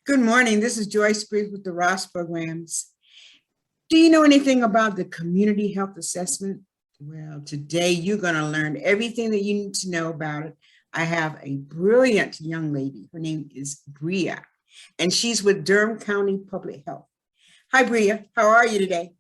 Good morning. This is Joyce Briggs with the Ross Programs. Do you know anything about the community health assessment? Well, today you're going to learn everything that you need to know about it. I have a brilliant young lady. Her name is Bria, and she's with Durham County Public Health. Hi, Bria. How are you today?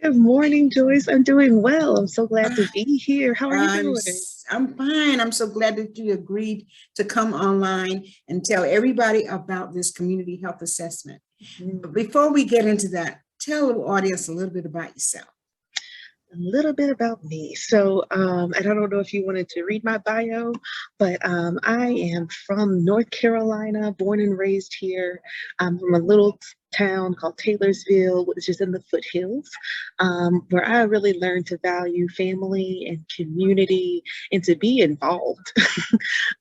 Good morning, Joyce. I'm doing well. I'm so glad to be here. How are you I'm, doing? I'm fine. I'm so glad that you agreed to come online and tell everybody about this community health assessment. But before we get into that, tell the audience a little bit about yourself. A little bit about me. So, and I don't know if you wanted to read my bio, but I am from North Carolina, born and raised here. I'm from a little town called Taylorsville, which is in the foothills, where I really learned to value family and community and to be involved,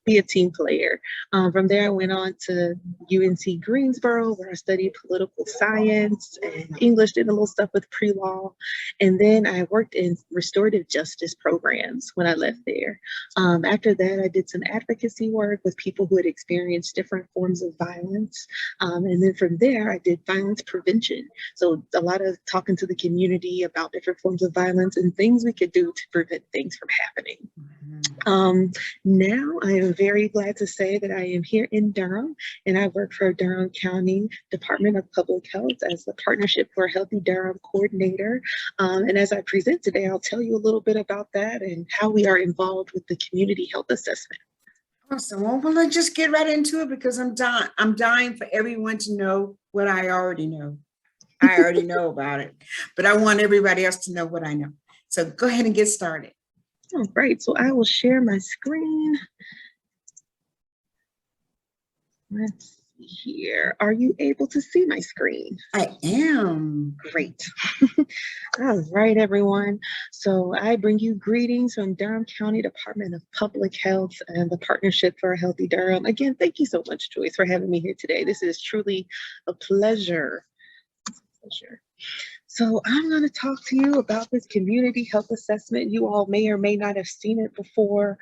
be a team player. From there, I went on to UNC Greensboro, where I studied political science and English, did a little stuff with pre-law. And then I worked in restorative justice programs when I left there. After that, I did some advocacy work with people who had experienced different forms of violence. And then from there, I did violence prevention. So a lot of talking to the community about different forms of violence and things we could do to prevent things from happening. Now I am very glad to say that I am here in Durham, and I work for Durham County Department of Public Health as the Partnership for Healthy Durham coordinator. And as I present today, I'll tell you a little bit about that and how we are involved with the community health assessment. Awesome. Well, let's just get right into it because I'm dying for everyone to know what I already know. I already know about it, but I want everybody else to know what I know. So go ahead and get started. All right, so I will share my screen. Let's see here. Are you able to see my screen? I am. Great. All right, everyone. So I bring you greetings from Durham County Department of Public Health and the Partnership for a Healthy Durham. Again, thank you so much, Joyce, for having me here today. This is truly a pleasure. So I'm going to talk to you about this community health assessment. You all may or may not have seen it before.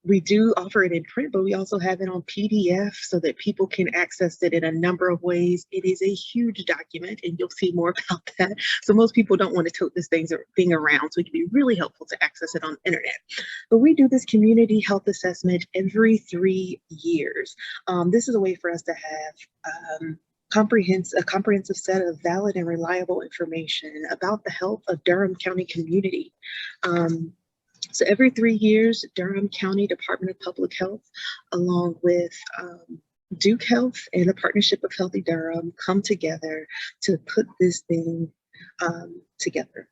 We do offer it in print, but we also have it on PDF so that people can access it in a number of ways. It is a huge document, and you'll see more about that. So most people don't want to tote this thing around, so it can be really helpful to access it on the internet. But we do this community health assessment every 3 years. This is a way for us to have a comprehensive set of valid and reliable information about the health of Durham County community. So every 3 years, Durham County Department of Public Health, along with Duke Health and the Partnership of Healthy Durham, come together to put this thing together.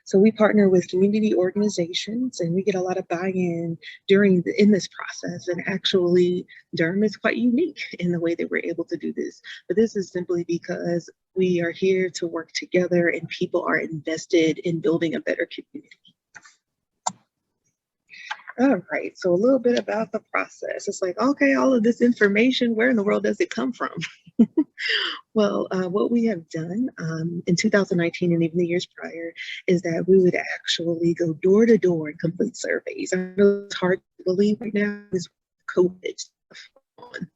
So we partner with community organizations, and we get a lot of buy-in in this process. And actually, Durham is quite unique in the way that we're able to do this. But this is simply because we are here to work together, and people are invested in building a better community. All right, so a little bit about the process. It's like, okay, all of this information, where in the world does it come from? Well, what we have done in 2019 and even the years prior is that we would actually go door to door and complete surveys. I know it's hard to believe right now is COVID stuff on.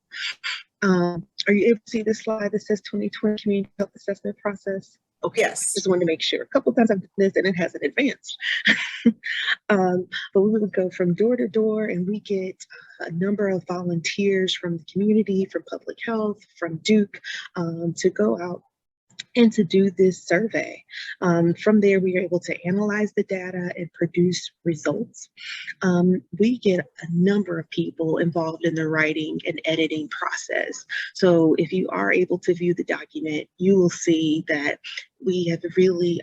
Are you able to see this slide that says 2020 Community Health Assessment Process? Okay, yes. Just wanted to make sure. A couple of times I've done this and it hasn't advanced. But we would go from door to door, and we get a number of volunteers from the community, from public health, from Duke, to go out and to do this survey. From there, we are able to analyze the data and produce results. We get a number of people involved in the writing and editing process. So if you are able to view the document, you will see that we have really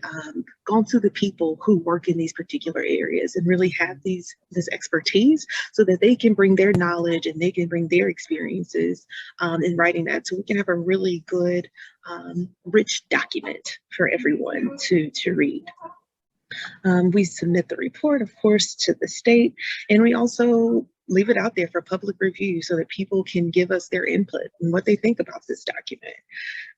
gone to the people who work in these particular areas and really have this expertise so that they can bring their knowledge and they can bring their experiences in writing that, so we can have a really good, rich document for everyone to read. We submit the report, of course, to the state, and we also leave it out there for public review so that people can give us their input and what they think about this document.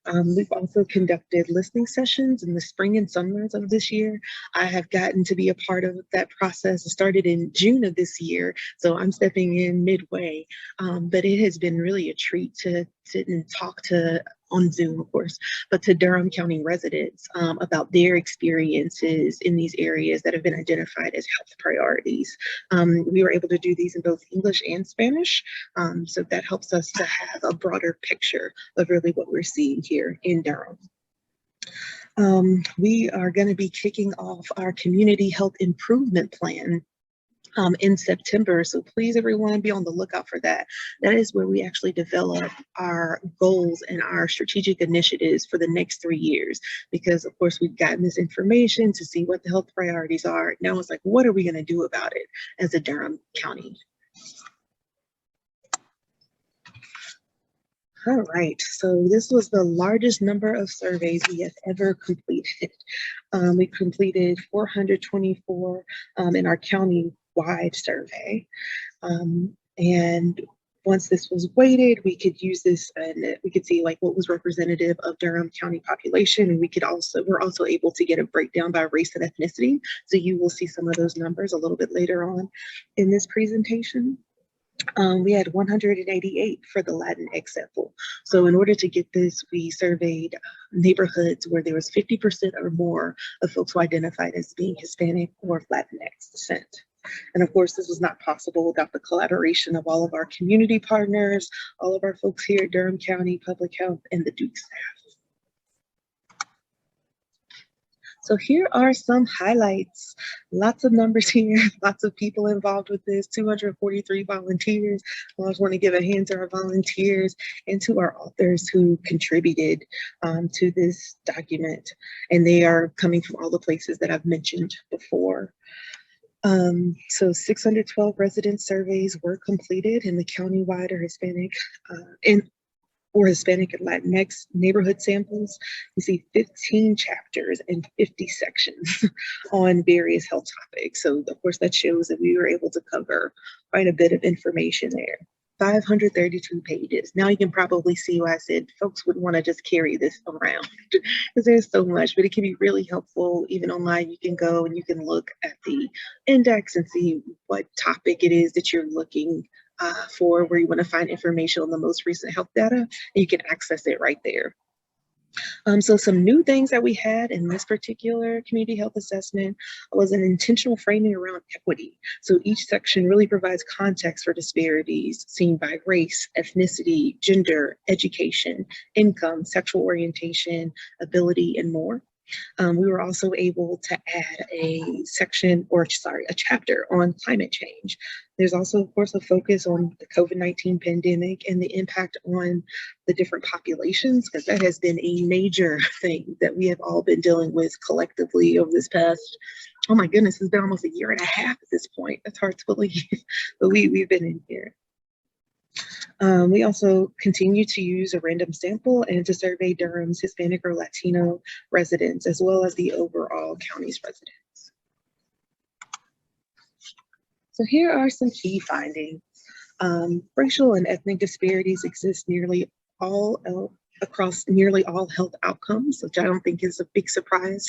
We've also conducted listening sessions in the spring and summers of this year. I have gotten to be a part of that process. It started in June of this year, so I'm stepping in midway. But it has been really a treat to sit and talk to, on Zoom, of course, but to Durham County residents about their experiences in these areas that have been identified as health priorities. We were able to do these in both English and Spanish, so that helps us to have a broader picture of really what we're seeing here in Durham. We are going to be kicking off our community health improvement plan in September. So please, everyone, be on the lookout for that. That is where we actually develop our goals and our strategic initiatives for the next 3 years. Because of course, we've gotten this information to see what the health priorities are. Now it's like, what are we going to do about it as a Durham County? All right, so this was the largest number of surveys we have ever completed. We completed 424 in our county-wide survey. And once this was weighted, we could use this and we could see like what was representative of Durham County population. And we're also able to get a breakdown by race and ethnicity. So you will see some of those numbers a little bit later on in this presentation. We had 188 for the Latinx sample. So in order to get this, we surveyed neighborhoods where there was 50% or more of folks who identified as being Hispanic or Latinx descent. And of course, this was not possible without the collaboration of all of our community partners, all of our folks here at Durham County Public Health, and the Duke staff. So here are some highlights. Lots of numbers here, lots of people involved with this, 243 volunteers. I just want to give a hand to our volunteers and to our authors who contributed to this document. And they are coming from all the places that I've mentioned before. So 612 resident surveys were completed in the countywide or Hispanic Hispanic and Latinx neighborhood samples. You see 15 chapters and 50 sections on various health topics. So of course that shows that we were able to cover quite a bit of information there. 532 pages. Now you can probably see why I said folks would want to just carry this around because there's so much, but it can be really helpful. Even online, you can go and you can look at the index and see what topic it is that you're looking for, where you want to find information on the most recent health data, and you can access it right there. So some new things that we had in this particular community health assessment was an intentional framing around equity. So each section really provides context for disparities seen by race, ethnicity, gender, education, income, sexual orientation, ability, and more. We were also able to add a chapter on climate change. There's also, of course, a focus on the COVID-19 pandemic and the impact on the different populations, because that has been a major thing that we have all been dealing with collectively over this past, oh my goodness, it's been almost 1.5 years at this point. That's hard to believe, but we've been in here. We also continue to use a random sample and to survey Durham's Hispanic or Latino residents, as well as the overall county's residents. So here are some key findings. Racial and ethnic disparities exist across nearly all health outcomes, which I don't think is a big surprise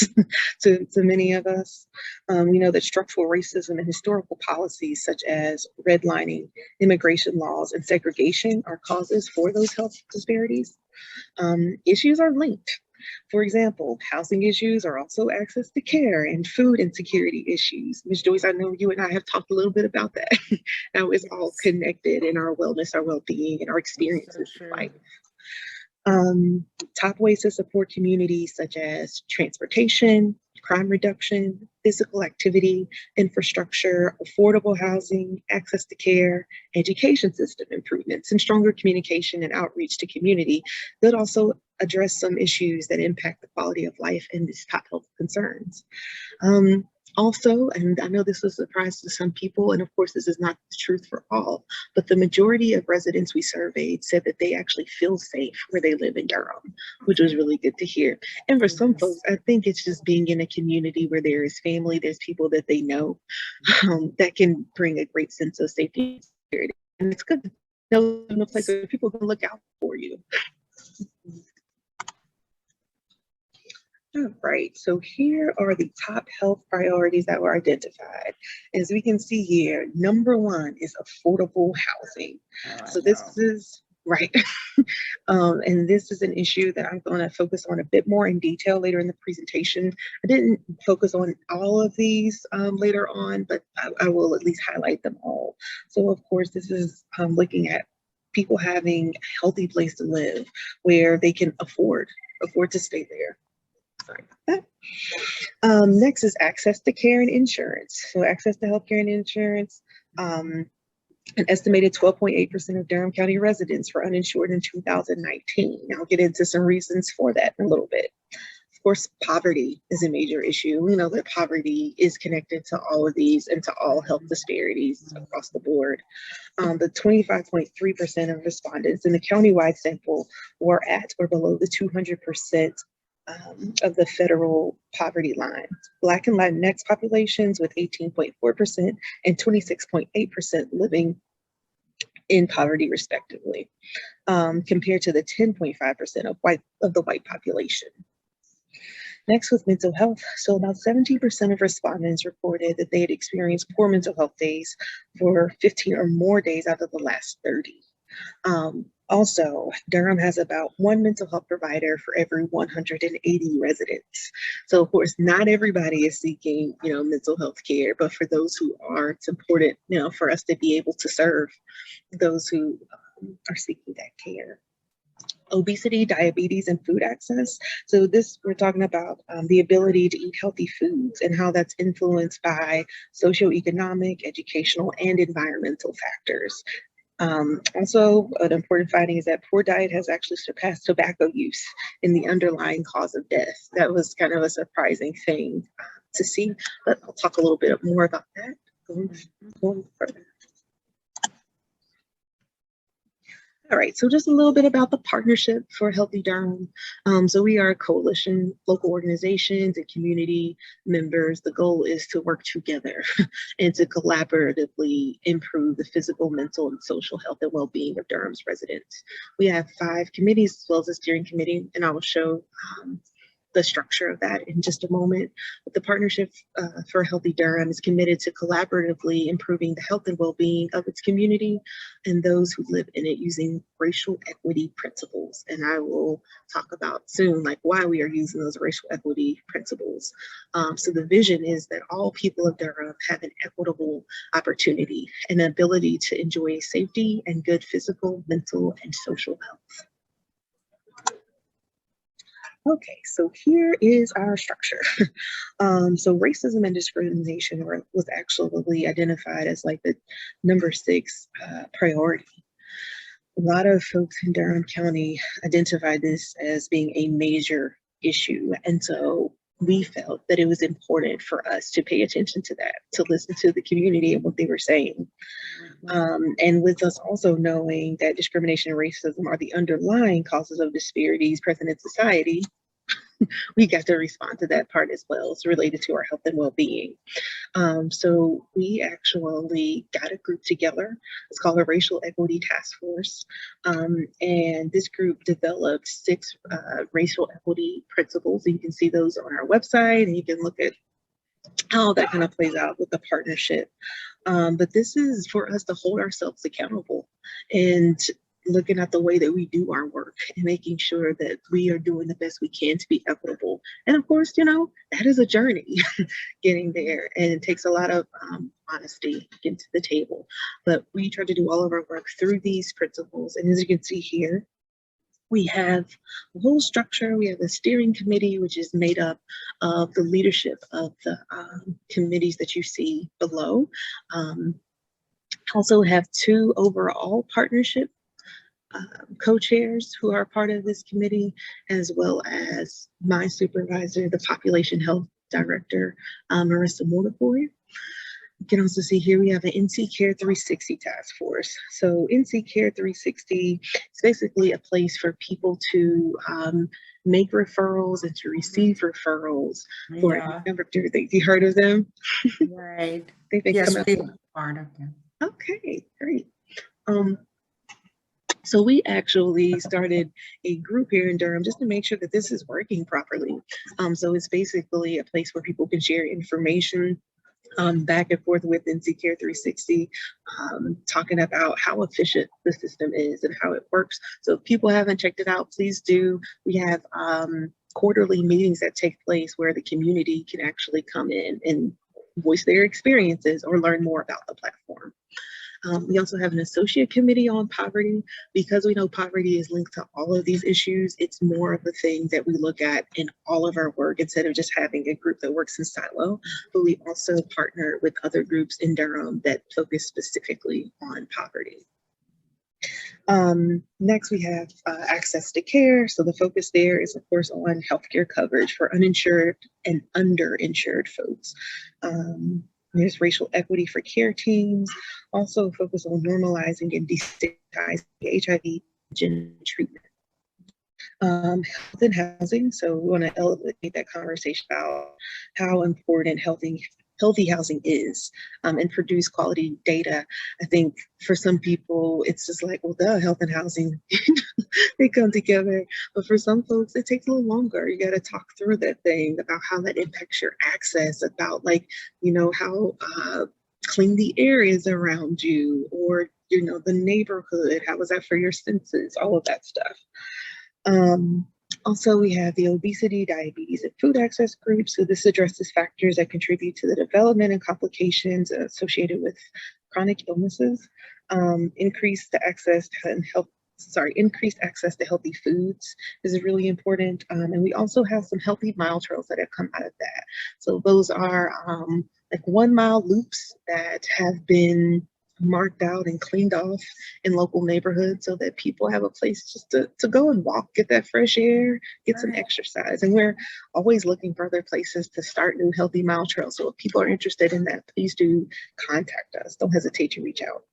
to many of us. We know that structural racism and historical policies such as redlining, immigration laws, and segregation are causes for those health disparities. Issues are linked. For example, housing issues are also access to care and food insecurity issues. Ms. Joyce, I know you and I have talked a little bit about that. Now it's all connected in our wellness, our well-being, and our experiences in life. Top ways to support communities such as transportation, crime reduction, physical activity, infrastructure, affordable housing, access to care, education system improvements, and stronger communication and outreach to community that also address some issues that impact the quality of life and these top health concerns. Also, and I know this was a surprise to some people, and of course this is not the truth for all, but the majority of residents we surveyed said that they actually feel safe where they live in Durham, which was really good to hear. And for some folks, I think it's just being in a community where there is family, there's people that they know, that can bring a great sense of safety and security. And it's good to know in a place where people can look out for you. All right, so here are the top health priorities that were identified. As we can see here, number one is affordable housing. Oh, I So this know. is right. And this is an issue that I'm going to focus on a bit more in detail later in the presentation. I didn't focus on all of these later on, but I will at least highlight them all. So of course, this is looking at people having a healthy place to live where they can afford to stay there. Sorry about that. Next is access to care and insurance. So access to healthcare and insurance. An estimated 12.8% of Durham County residents were uninsured in 2019. I'll get into some reasons for that in a little bit. Of course, poverty is a major issue. We know that poverty is connected to all of these and to all health disparities across the board. The 25.3% of respondents in the countywide sample were at or below the 200% of the federal poverty line. Black and Latinx populations with 18.4% and 26.8% living in poverty respectively, compared to the 10.5% of the white population. Next, with mental health. So about 17% of respondents reported that they had experienced poor mental health days for 15 or more days out of the last 30. Also, Durham has about one mental health provider for every 180 residents. So of course, not everybody is seeking, mental health care, but for those who are, it's important, for us to be able to serve those who are seeking that care. Obesity, diabetes, and food access. So this, we're talking about the ability to eat healthy foods and how that's influenced by socioeconomic, educational, and environmental factors. Also, an important finding is that poor diet has actually surpassed tobacco use in the underlying cause of death. That was kind of a surprising thing to see, but I'll talk a little bit more about that going further. All right, so just a little bit about the Partnership for Healthy Durham. So we are a coalition, local organizations and community members. The goal is to work together and to collaboratively improve the physical, mental, and social health and well-being of Durham's residents. We have 5 committees as well as a steering committee, and I will show the structure of that in just a moment. But the Partnership for Healthy Durham is committed to collaboratively improving the health and well-being of its community and those who live in it using racial equity principles. And I will talk about soon, like why we are using those racial equity principles. So the vision is that all people of Durham have an equitable opportunity and ability to enjoy safety and good physical, mental, and social health. Okay, so here is our structure. So racism and discrimination was actually identified as like the number 6 priority. A lot of folks in Durham County identified this as being a major issue. And so we felt that it was important for us to pay attention to that, to listen to the community and what they were saying. And with us also knowing that discrimination and racism are the underlying causes of disparities present in society, we got to respond to that part as well. It's related to our health and well-being. So we actually got a group together. It's called a Racial Equity Task Force. And this group developed 6 racial equity principles. You can see those on our website, and you can look at how that kind of plays out with the partnership. But this is for us to hold ourselves accountable and looking at the way that we do our work and making sure that we are doing the best we can to be equitable. And of course, that is a journey getting there, and it takes a lot of honesty to get to the table. But we try to do all of our work through these principles. And as you can see here, we have a whole structure. We have a steering committee, which is made up of the leadership of the committees that you see below. Also have 2 overall partnership co-chairs who are part of this committee, as well as my supervisor, the population health director, Marissa Mortifoy. You can also see here we have an NC Care 360 task force. So NC Care 360 is basically a place for people to make referrals and to receive referrals for a number of different things. You heard of them? Right. They Yes, come out. we're part of them. Okay, great. So we actually started a group here in Durham just to make sure that this is working properly. So it's basically a place where people can share information back and forth with NC Care 360, talking about how efficient the system is and how it works. So if people haven't checked it out, please do. We have quarterly meetings that take place where the community can actually come in and voice their experiences or learn more about the platform. We also have an associate committee on poverty. Because we know poverty is linked to all of these issues, it's more of a thing that we look at in all of our work instead of just having a group that works in silo. But we also partner with other groups in Durham that focus specifically on poverty. Next, we have access to care. So the focus there is, of course, on healthcare coverage for uninsured and underinsured folks. There's racial equity for care teams, also focus on normalizing and destigmatizing HIV treatment. Health and housing, so we want to elevate that conversation about how important healthy housing is, and produce quality data. I think for some people, it's just like, well, duh, health and housing, they come together. But for some folks, it takes a little longer. You got to talk through that thing about how that impacts your access, about like, you know, how clean the air is around you, or, you know, the neighborhood, how was that for your senses, all of that stuff. Also, we have the obesity, diabetes, and food access groups. So this addresses factors that contribute to the development and complications associated with chronic illnesses. Increased access to healthy foods is really important. And we also have some healthy mile trails that have come out of that. So those are like 1 mile loops that have been marked out and cleaned off in local neighborhoods so that people have a place just to go and walk, get that fresh air, get some exercise. And we're always looking for other places to start new healthy mile trails. So if people are interested in that, please do contact us. Don't hesitate to reach out.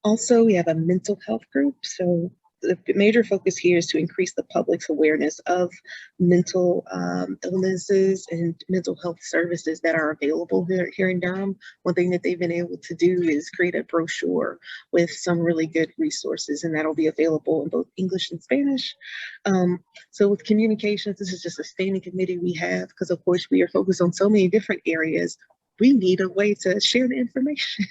Also, we have a mental health group. So the major focus here is to increase the public's awareness of mental illnesses and mental health services that are available here in Durham. One thing that they've been able to do is create a brochure with some really good resources, and that'll be available in both English and Spanish. So with communications, this is just a standing committee we have because, of course, we are focused on so many different areas. We need a way to share the information.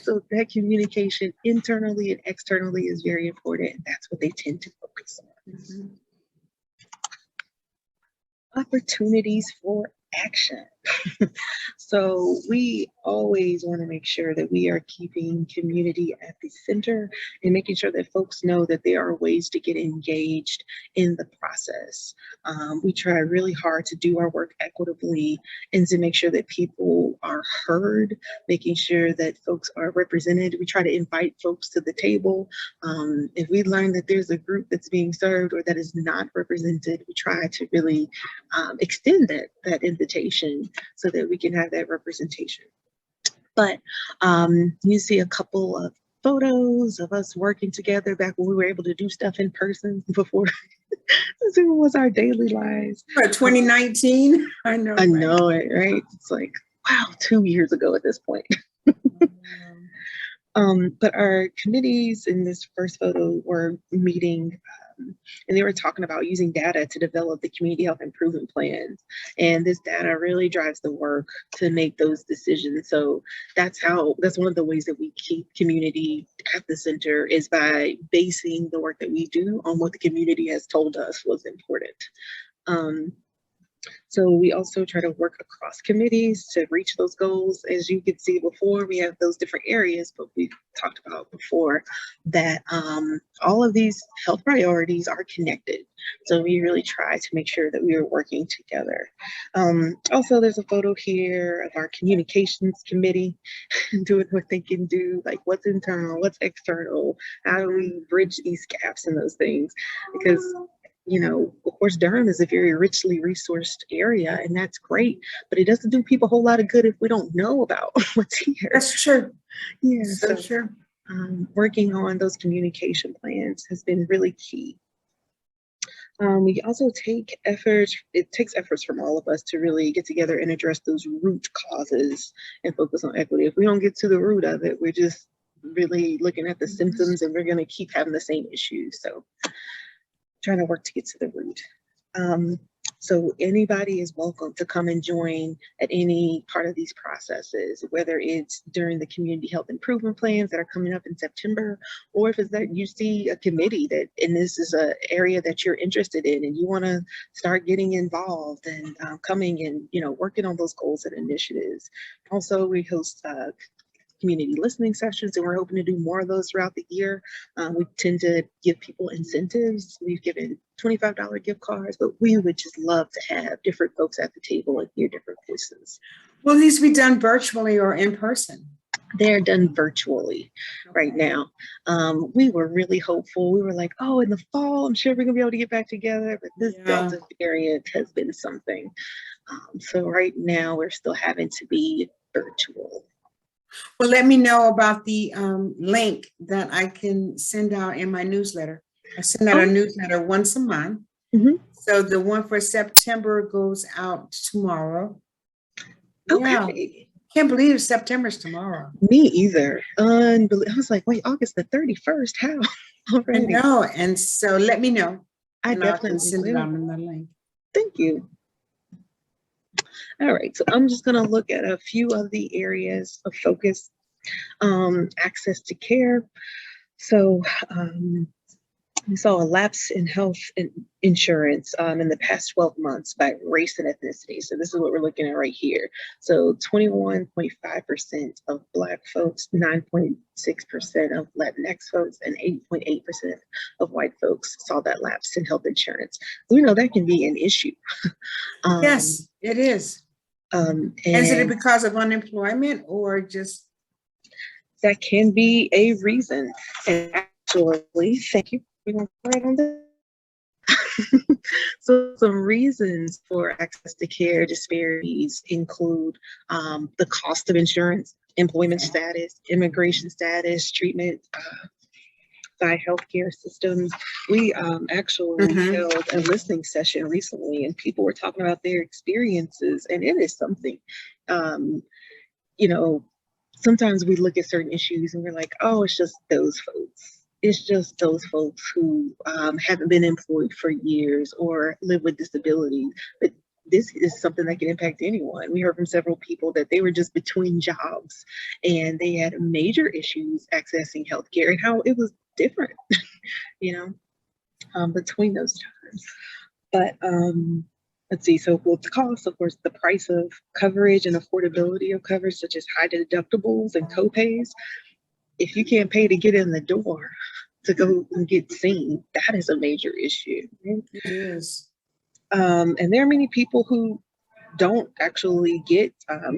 So that communication internally and externally is very important, and that's what they tend to focus on. Opportunities for action. So we always want to make sure that we are keeping community at the center and making sure that folks know that there are ways to get engaged in the process. We try really hard to do our work equitably and to make sure that people are heard, making sure that folks are represented. We try to invite folks to the table. If we learn that there's a group that's being served or that is not represented, we try to really extend that invitation so that we can have that representation. But you see a couple of photos of us working together back when we were able to do stuff in person before Zoom was our daily lives. 2019? I know. I know it, right? It's like, wow, 2 years ago at this point. But our committees in this first photo were meeting, and they were talking about using data to develop the community health improvement plans. And this data really drives the work to make those decisions. So that's one of the ways that we keep community at the center, is by basing the work that we do on what the community has told us was important. So we also try to work across committees to reach those goals. As you can see before, we have those different areas, but we've talked about before that all of these health priorities are connected. So we really try to make sure that we are working together. Also, there's a photo here of our communications committee doing what they can do, like what's internal, what's external, how do we bridge these gaps and those things, because you know, of course, Durham is a very richly resourced area, and that's great, but it doesn't do people a whole lot of good if we don't know about what's here. That's true. Yeah, so true. Working on those communication plans has been really key. We also take efforts, it takes efforts from all of us to really get together and address those root causes and focus on equity. If we don't get to the root of it, we're just really looking at the symptoms, and we're going to keep having the same issues. So trying to work to get to the root. So anybody is welcome to come and join at any part of these processes, whether it's during the community health improvement plans that are coming up in September, or if it's that you see a committee that, and this is an area that you're interested in and you want to start getting involved and coming and, you know, working on those goals and initiatives. Also, we host community listening sessions, and we're hoping to do more of those throughout the year. We tend to give people incentives. We've given $25 gift cards, but we would just love to have different folks at the table and hear different voices. Will these be done virtually or in person? They're done virtually right now. We were really hopeful. We were like, oh, in the fall, I'm sure we're gonna be able to get back together, but this Delta variant has been something. So right now we're still having to be virtual. Well, let me know about the link that I can send out in my newsletter. I send out a newsletter once a month. Mm-hmm. So the one for September goes out tomorrow. Okay. Yeah. Can't believe September's tomorrow. Me either. Unbelievable. I was like, wait, August the 31st, how? Already? I know. And so let me know. I definitely can send it out in the link. Thank you. All right, so I'm just going to look at a few of the areas of focus. Access to care. So we saw a lapse in health insurance in the past 12 months by race and ethnicity. So this is what we're looking at right here. So 21.5% of Black folks, 9.6% of Latinx folks, and 8.8% of white folks saw that lapse in health insurance. We know that can be an issue. Yes, it is. Is it because of unemployment or just? That can be a reason. And actually, thank you. We won't right on that. So some reasons for access to care disparities include the cost of insurance, employment status, immigration status, treatment by healthcare systems. We actually held a listening session recently, and people were talking about their experiences, and it is something, you know, sometimes we look at certain issues and we're like, oh, it's just those folks. It's just those folks who haven't been employed for years or live with disabilities. But this is something that can impact anyone. We heard from several people that they were just between jobs and they had major issues accessing healthcare and how it was different, you know, between those times. But let's see, so with the cost, of course, the price of coverage and affordability of coverage, such as high deductibles and copays. If you can't pay to get in the door to go and get seen, that is a major issue. It is. And there are many people who don't actually get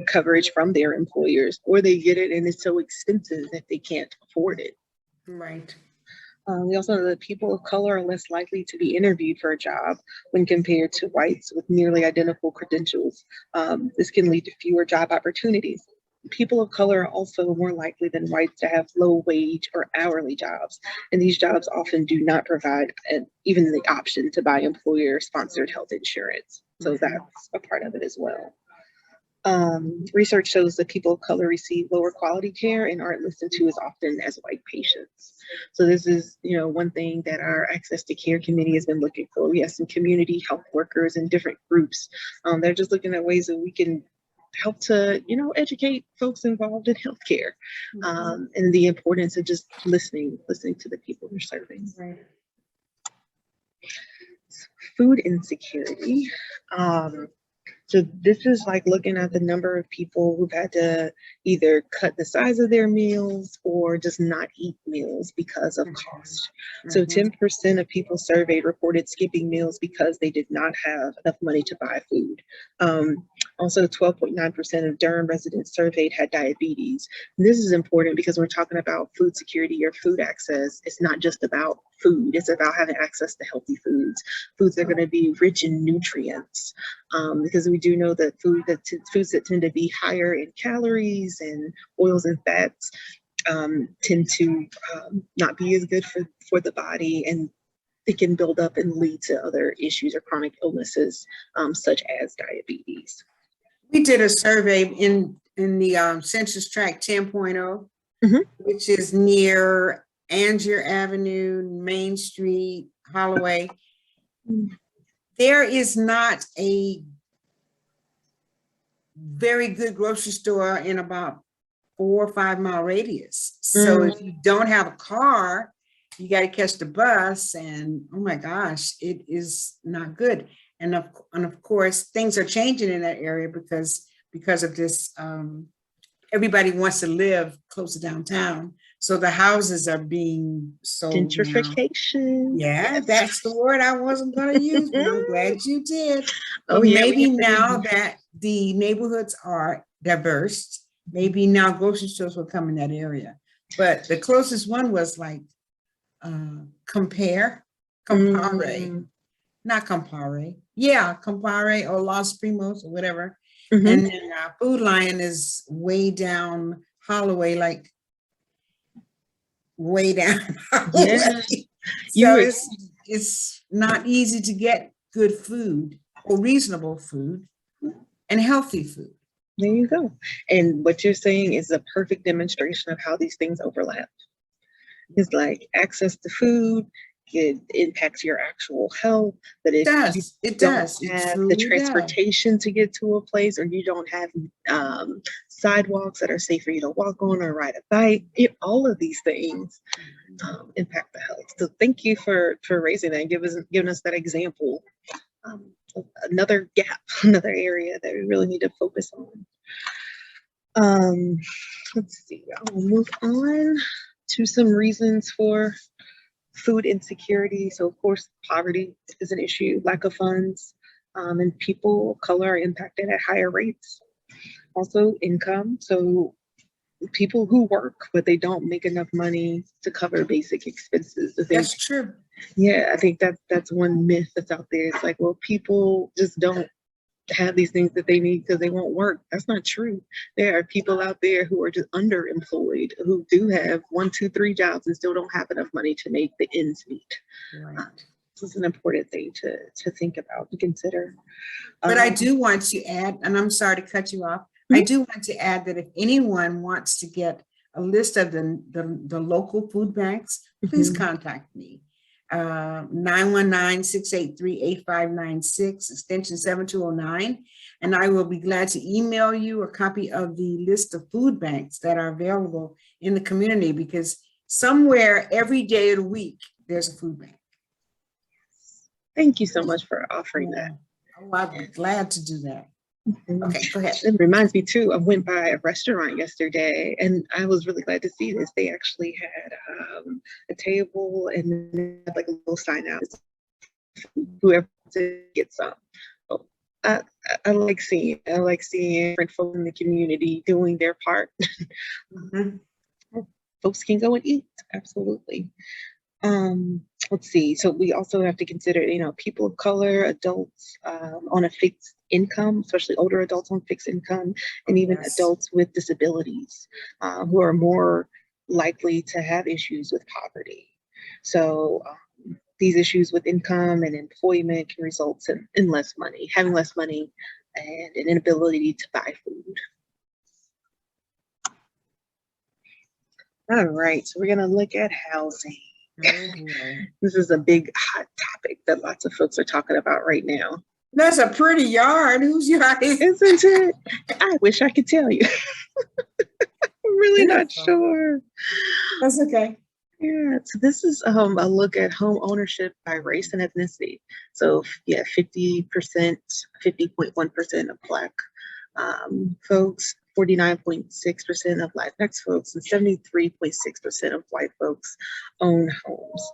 coverage from their employers, or they get it and it's so expensive that they can't afford it. Right. We also know that people of color are less likely to be interviewed for a job when compared to whites with nearly identical credentials. This can lead to fewer job opportunities. People of color are also more likely than whites to have low wage or hourly jobs, and these jobs often do not provide even the option to buy employer-sponsored health insurance. So that's a part of it as well. Research shows that people of color receive lower quality care and aren't listened to as often as white patients. So this is, you know, one thing that our Access to Care Committee has been looking for. We have some community health workers and different groups. They're just looking at ways that we can help to, you know, educate folks involved in healthcare, and the importance of just listening to the people we're serving. Right. Food insecurity. So this is like looking at the number of people who've had to either cut the size of their meals or just not eat meals because of cost. So 10% of people surveyed reported skipping meals because they did not have enough money to buy food. Also, 12.9% of Durham residents surveyed had diabetes. And this is important because we're talking about food security or food access. It's not just about food. It's about having access to healthy foods that are going to be rich in nutrients. Because we do know that foods that tend to be higher in calories and oils and fats tend to not be as good for the body, and it can build up and lead to other issues or chronic illnesses such as diabetes. We did a survey in the Census Tract 10.0, Mhm. which is near Angier Avenue, Main Street, Holloway. There is not a very good grocery store in about 4 or 5 mile radius. So if you don't have a car, you got to catch the bus, and oh my gosh, it is not good. And of course, things are changing in that area because of this. Everybody wants to live close to downtown, so the houses are being sold now. Gentrification. Yeah, Yes. that's the word I wasn't going to use, but I'm glad you did. Oh, But yeah, we maybe have to now move. that the neighborhoods are diverse, maybe now grocery stores will come in that area. But the closest one was like Compare, not Compare. Yeah, Compare or Los Primos or whatever. Mhm. And then Food Lion is way down Holloway, like way down Holloway. Yeah. So You it's not easy to get good food or reasonable food and healthy food. There you go. And what you're saying is a perfect demonstration of how these things overlap. It's like access to food, it impacts your actual health, but It if you does. It don't does. It have the truly does. transportation to get to a place, or you don't have sidewalks that are safe for you to walk on or ride a bike, all of these things impact the health. So thank you for raising that and giving us that example. Another gap, another area that we really need to focus on. Let's see, I'll move on to some reasons for food insecurity. So of course, poverty is an issue, lack of funds, and people of color are impacted at higher rates. Also income. So people who work, but they don't make enough money to cover basic expenses. That's true. Yeah, I think that's one myth that's out there. It's like, well, people just don't have these things that they need because they won't work. That's not true. There are people out there who are just underemployed, who do have 1, 2, 3 jobs and still don't have enough money to make the ends meet. Right. This is an important thing to think about, to consider. But I do want to add, and I'm sorry to cut you off. I do want to add that if anyone wants to get a list of the local food banks, please contact me. 919-683-8596, extension 7209. And I will be glad to email you a copy of the list of food banks that are available in the community, because somewhere every day of the week, there's a food bank. Thank you so much for offering that. Oh, I'd be glad to do that. Okay, go ahead. It reminds me too, I went by a restaurant yesterday and I was really glad to see this. They actually had a table and then like a little sign out, whoever to get some. So I like seeing different folks in the community doing their part. Folks can go and eat, absolutely. Let's see. So we also have to consider, people of color, adults on a fixed income, especially older adults on fixed income, and even adults with disabilities who are more likely to have issues with poverty. So these issues with income and employment can result in less money, having less money, and an inability to buy food. All right, so we're going to look at housing. This is a big hot topic that lots of folks are talking about right now. That's a pretty yard. Whose yard is it? Isn't it? I wish I could tell you. I'm really not sure. That's okay. Yeah, so this is a look at home ownership by race and ethnicity. So yeah, 50%, 50.1% of Black folks, 49.6% of Latinx folks, and 73.6% of white folks own homes.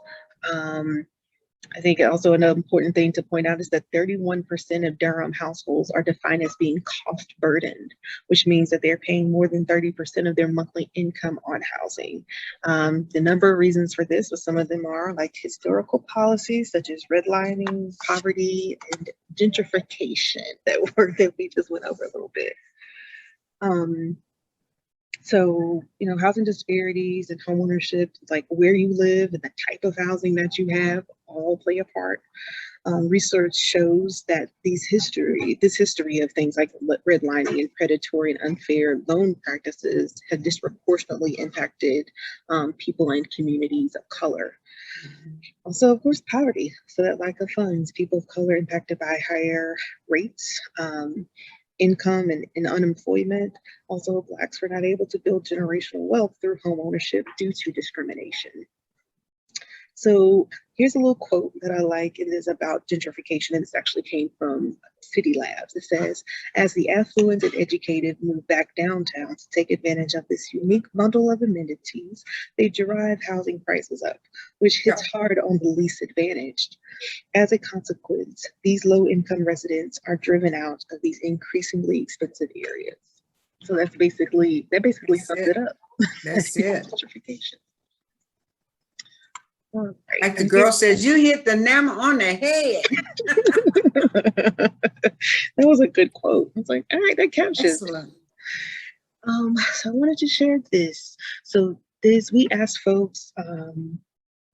I think also another important thing to point out is that 31% of Durham households are defined as being cost burdened, which means that they're paying more than 30% of their monthly income on housing. The number of reasons for this, but some of them are like historical policies such as redlining, poverty, and gentrification, that word that we just went over a little bit. So, housing disparities and homeownership, like where you live and the type of housing that you have, all play a part. Research shows that this history of things like redlining and predatory and unfair loan practices have disproportionately impacted people and communities of color. Also, of course, poverty. So that lack of funds, people of color impacted by higher rates, income and unemployment. Also, Blacks were not able to build generational wealth through home ownership due to discrimination. So here's a little quote that I like. It is about gentrification, and this actually came from City Labs. It says, as the affluent and educated move back downtown to take advantage of this unique bundle of amenities, they drive housing prices up, which hits hard on the least advantaged. As a consequence, these low-income residents are driven out of these increasingly expensive areas. So that basically sums it up. That's it. Gentrification. Right. Like the girl says, you hit the nail on the head. That was a good quote. I was like, all right, that captures. Excellent. So I wanted to share this. So we asked folks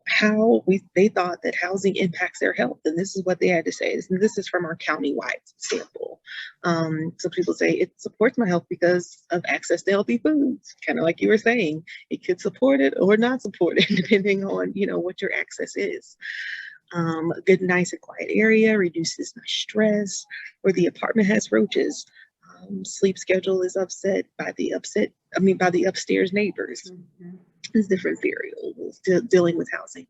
how they thought that housing impacts their health, and this is what they had to say. This is from our county-wide sample. So people say it supports my health because of access to healthy foods. Kind of like you were saying, it could support it or not support it, depending on what your access is. A good, nice, and quiet area reduces my stress. Or the apartment has roaches. Sleep schedule is upset by the upstairs neighbors. Mm-hmm. There's different variables dealing with housing.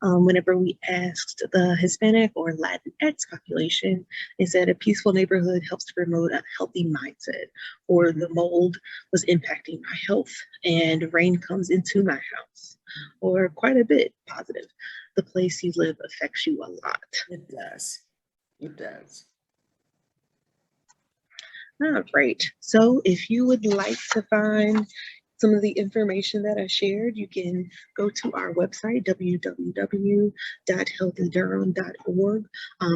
Whenever we asked the Hispanic or Latinx population, they said a peaceful neighborhood helps to promote a healthy mindset, or the mold was impacting my health and rain comes into my house, or quite a bit positive. The place you live affects you a lot. It does. It does. All right. So if you would like to find some of the information that I shared, you can go to our website, www.healthydurham.org.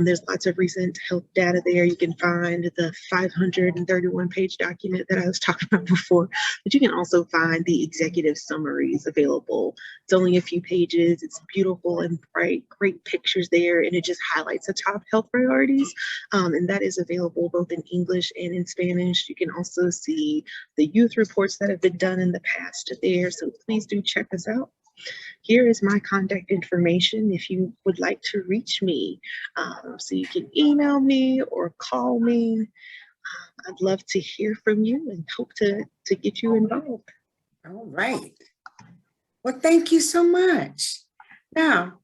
There's lots of recent health data there. You can find the 531-page document that I was talking about before, but you can also find the executive summaries available. It's only a few pages. It's beautiful and bright, great pictures there, and it just highlights the top health priorities. And that is available both in English and in Spanish. You can also see the youth reports that have been done in the past there, so please do check us out. Here is my contact information if you would like to reach me. So you can email me or call me. I'd love to hear from you and hope to get you involved. All right. Well, thank you so much. Now,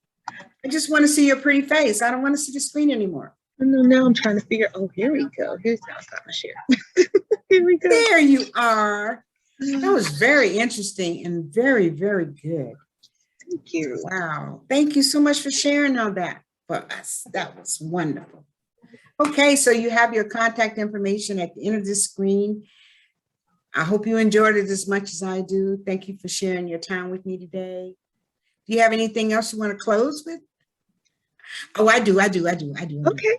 I just want to see your pretty face. I don't want to see the screen anymore. Now I'm trying to figure, here we go. Here's how I'm going to share. Here we go. There you are. That was very interesting and very, very good. Thank you. Wow. Thank you so much for sharing all that for us. That was wonderful. Okay, so you have your contact information at the end of this screen. I hope you enjoyed it as much as I do. Thank you for sharing your time with me today. Do you have anything else you want to close with? Oh, I do. Okay.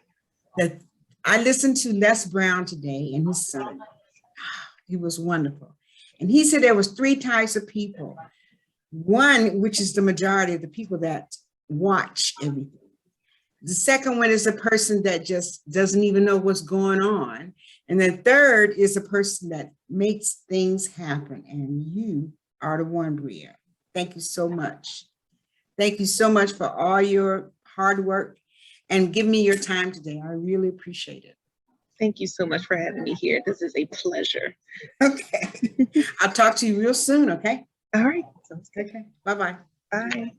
I listened to Les Brown today and his son. He was wonderful. And he said there was 3 types of people. One, which is the majority of the people that watch everything. The second one is a person that just doesn't even know what's going on. And the third is a person that makes things happen. And you are the one, Bria. Thank you so much. Thank you so much for all your hard work and give me your time today. I really appreciate it. Thank you so much for having me here. This is a pleasure. Okay. I'll talk to you real soon, okay? All right. Sounds good. Okay. Bye-bye. Bye.